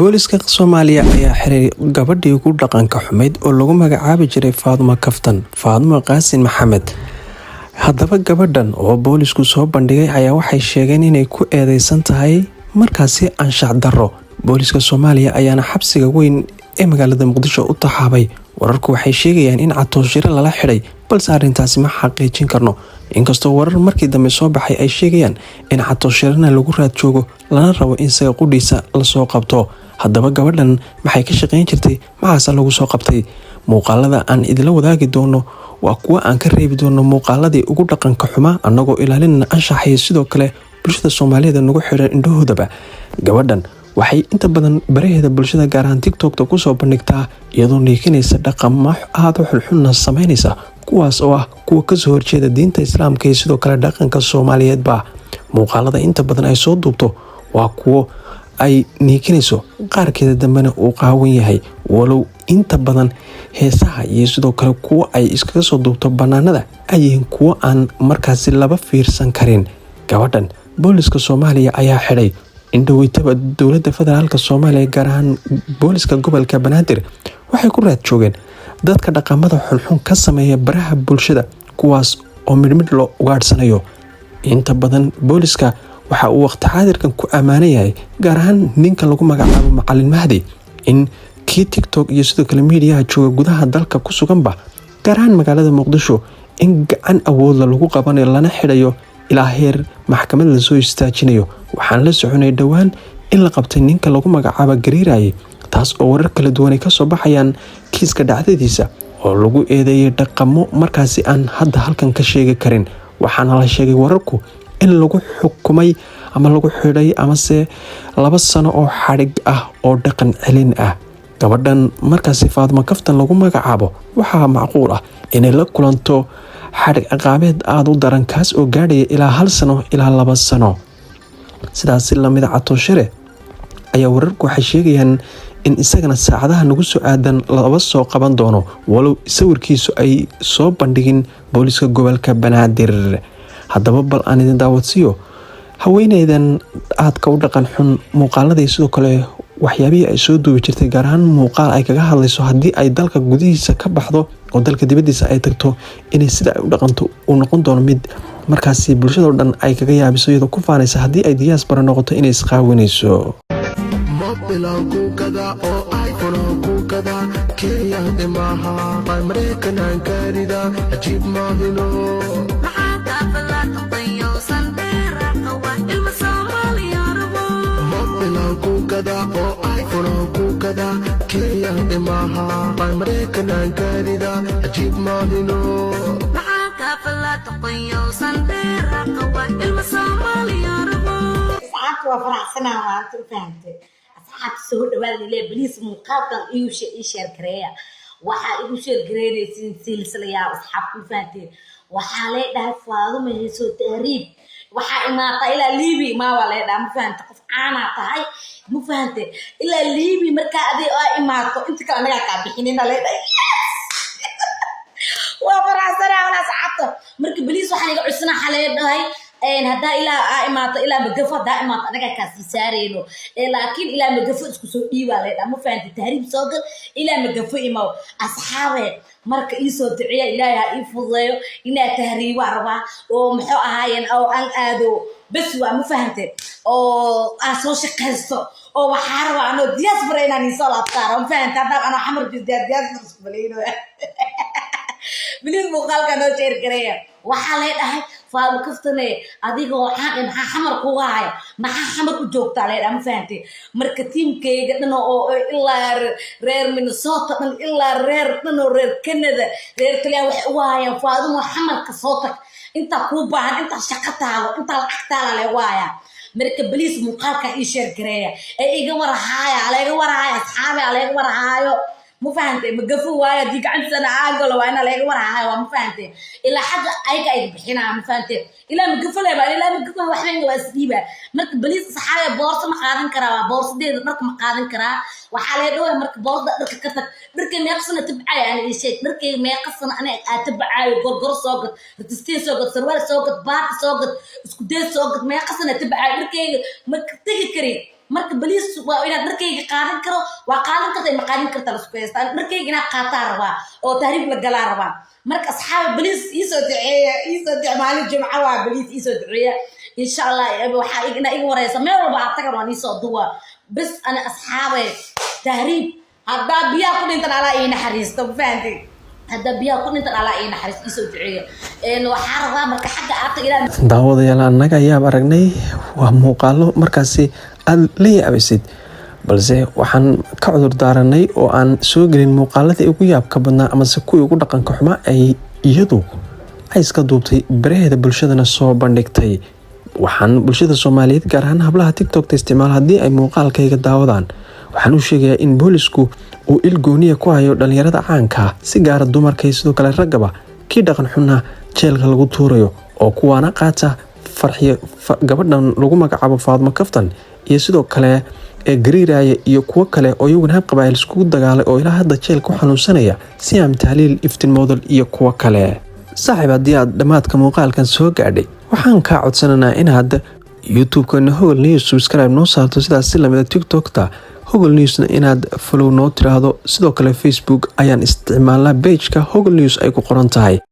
booliska Soomaaliya ayaa xiray gabadhii ugu dhaqanka xumeyd oo lagu magacaabi jiray Faadumo Kaftan Faadumo Qaasin Maxamed. Haddaba gabadhan oo boolisku soo bandhigay ayaa waxay sheegeen inay ku eedeysan tahay markaasi anshax darro. Booliska Soomaaliya ayaana xabsiga weyn ee magaalada Muqdisho u taxaabay. Wararku waxay sheegayaan in Catoshire lala xiray, balse arrintaasi ma xaqiijin karno. Inkastoo warar markii dambe soo baxay ay sheegayaan in Catoshirena lagu raad joogo lana rabo in isaga qudhiisa la soo qabto. Haddaba gabadhan maxay ka shaqeyn jirtay, maxaase lagu soo qabtay? Muuqaalada aan idila wadaagi doono waa kuwa aan ka reebi doono muuqaaladii ugu dhaqanka xumaa annagoo ilaalinana anshaxay sidoo kale bulshada Soomaaliyeed nagu xiran indhahoodaba. Gabadhan waxay inta badan baraheeda bulshada gaar ahaan TikTok-ta ku soo bandhigtaa iyadoo niikinaysa dhaqamo aad u xunxun sameynaysa, kuwaas oo ah kuwa ka soo horjeeda diinta Islaamka iyo sidoo kale dhaqanka Soomaaliyeedba. Muuqaalada inta badan ay soo duubto waa kuwo ay niikinayso, qaarkeeda dambena uu qaawan yahay, walow inta badan heesaha iyo sidoo kale kuwa ay iskaga soo duubto banaanada ay yihiin kuwo aan markaasi laba fiirsan karin. Gabadhan booliska Soomaaliya ayaa xiray indhaweytaba dowladda federaalka Soomaaliya gaar ahaan booliska gobolka Banaadir waxay ku raad joogeen dadka dhaqamada xunxun ka sameeya baraha bulshada, kuwaas oo midmid loo ugaadhsanayo. Inta badan booliska waxa uu waqti xaadirkan ku ammaanay yahay gaar ahaan ninka lagu magacaabo Macalin Mahdi in kii TikTok iyo sidoo kale miidiyaha jooga gudaha dalka ku suganba gaar ahaan magaalada Muqdisho in gacan awood lagu qabanayo lana xirayo ilaa heer maxkamad la soo istaajinayo. Waxaan la soconay dhowaan in la qabtay ninka lagu magacaabo Gariiraye, taas oo warar kala duwan ay ka soo baxayaan kiiska dhacdadiisa oo lagu eedeeyay dhaqamo markaasi aan hadda halkan ka sheegi karin. Waxaana la sheegay wararku in lagu xukumay ama lagu xidhay amase 2 sano oo xadhig ah oo dhaqan celin ah. Gabadhan markaasi Faadumo Kaftan lagu magacaabo waxaa macquul ah inay la kulanto xadhig ciqaabeed aad u daran, kaas oo gaadhaya ilaa 1 sano ilaa 2 sano. Sidaas la mid ah Catoshire ayaa wararku waxay sheegayaan in isagana saacadaha nagu soo aadan laba soo qaban doono, walow sawirkiisu ay soo bandhigin booliska gobolka Banaadir. Haddaba bal aan idin daawadsiyo haweeneydan aadka u dhaqan xun muuqaaladii sidoo kale waxyaabihii ay soo duubi jirtay, gaar ahaan muuqaal ay kaga hadlayso haddii ay dalka gudihiisa ka baxdo oo dalka dibadiisa ay tagto inay sida ay u dhaqanto uu noqon doono mid markaasi bulshada oo dhan ay kaga yaabiso, iyadoo ku faanaysa haddii ay diaspora noqoto inay isqaawinayso. وفرحسنا وانتو فهمتي أصحاب سهود والي بليس مقاطع إيشير كريا وحا إيشير كريا سلسلة يا أصحاب فهمتي وحالي ده فاضو يسو تهريب وحا إماطة إلى ليبي ما ولا ده مفهمتي قف عانا تهي مفهمتي إلى ليبي مركا أدي إماطة انت كان لك بحينينا ليدا وفرحسنا ولا أصحابته مركا بليس وحا يقع عسنا حالي ده هذا إلى إماتة إلى مجفة دائما أنا كاسي سارينه لكن إلى مجفة إسكسو إيوالي أنا مفهمت التهريب سوقل إلى مجفة إمو أصحابه مرك إيسو دعية إلهي إيفوضيو إنا تهريب وعربا ومحوء هاين أو أن آدو بس ومفهمت أو أسوش قصة أو وحاربا أنو دياسبرا إنا نيسال أبطار ومفهمت أنا حمر دياسبرا سبلينو بلين مقال كانوا شير كريا وحالي ده Faadumo Kaftan adigoo xaq maxaa xamar ku waay maxaa xamar ku joogtaa leeyahay fahanti marka tiimkayga dhan oo ilaa reer Minnesota dhan ilaa reer Canada reer kaliya wax waayaan Faadumo xamar ka soo tag inta ku baahan inta shaqataada inta lacagtaada le waaya marka baliis muuqaalka ii share gareeya iga warahaya asxaabi iga warahaayo مفهمتي مقفوا وايد ديك عند سنة عاقل وأنا لا يقول هاي مفهمتي إلا حاجة أي بحنا مفهمتي إلا مقفوا لا بقى إلا مقفوا وحين واسديبه مرك بليس صحايا بورصة مقادن كرا بورصة دي مرك مقادن كرا وحاليا دوه مرك بورصة مرك كتك مرك ما يقصنا تبعي يعني شيء مرك ما يقصنا أنا أتبعي وقرقر سوقت رتستين سوقت سروال سوقت باك سوقت اسكودين سوقت ما يقصنا تبعي مرك تيجي كري marka baliis waa inaad dharkayga qaadan karo waa qaadan karta ma qaadan karta la isku haystaa dharkayga inaad qaataa rabaa oo tahriib la galaa rabaa marka asxaab baliis iisoo duceeya maalin jimca waa baliis iisoo duceeya insha Allah waxaa ina iga wareysa meel walba aad tagan waan iisoo duwa bas ana asxaabay tahriib hadda biyaa ku dhintan ala ii naxariisto fahanti hadda biyaa ku dhintan ala ii naxariisto iisoo duceeya waxaa rabaa marka xagga aad ilaa daawadayaal annaga ayaa aragnay waa muuqaalo markaasi aad la yaabisid balse waxaan ka cudur daaranay oo aan soo gelin muuqaaladii ugu yaabka badnaa ama se kuwii ugu dhaqanka xumaa ay iyadu ay iska duubtay baraheeda bulshadana soo bandhigtay waxaan bulshada Soomaaliyeed gaar ahaan hablaha TikTok isticmaal haddii ay muuqaalkayga daawadaan waxaan u sheegayaa in boolisku uu il gooniya ku hayo dhalinyarada caanka si gaar ah dumarka iyo sidoo kale ragaba kii dhaqan xunna jeelka lagu tuurayo oo kuwaana qaata farxiyo gabadhan lagu magacaabo Faadmo Kaftan iyo sidoo kale gariiraya iyo kuwa kale oo iyaguna hab qabaayil isku dagaalay oo ilaa hadda jeelka ku xanuunsanaya si am tahliil iftiin model iyo kuwa kale saaxiib haddii aad dhamaadka muuqaalkan soo gaadhay waxaan ka codsanaynaa inaad YouTube-kana Hogol News subscribe noo saarto sidaas si lamida TikTok-ta Hogol News-na inaad follow noo tiraahdo sidoo kale Facebook ayaan isticmaalnaa page-ka Hogol News ay ku qoran tahay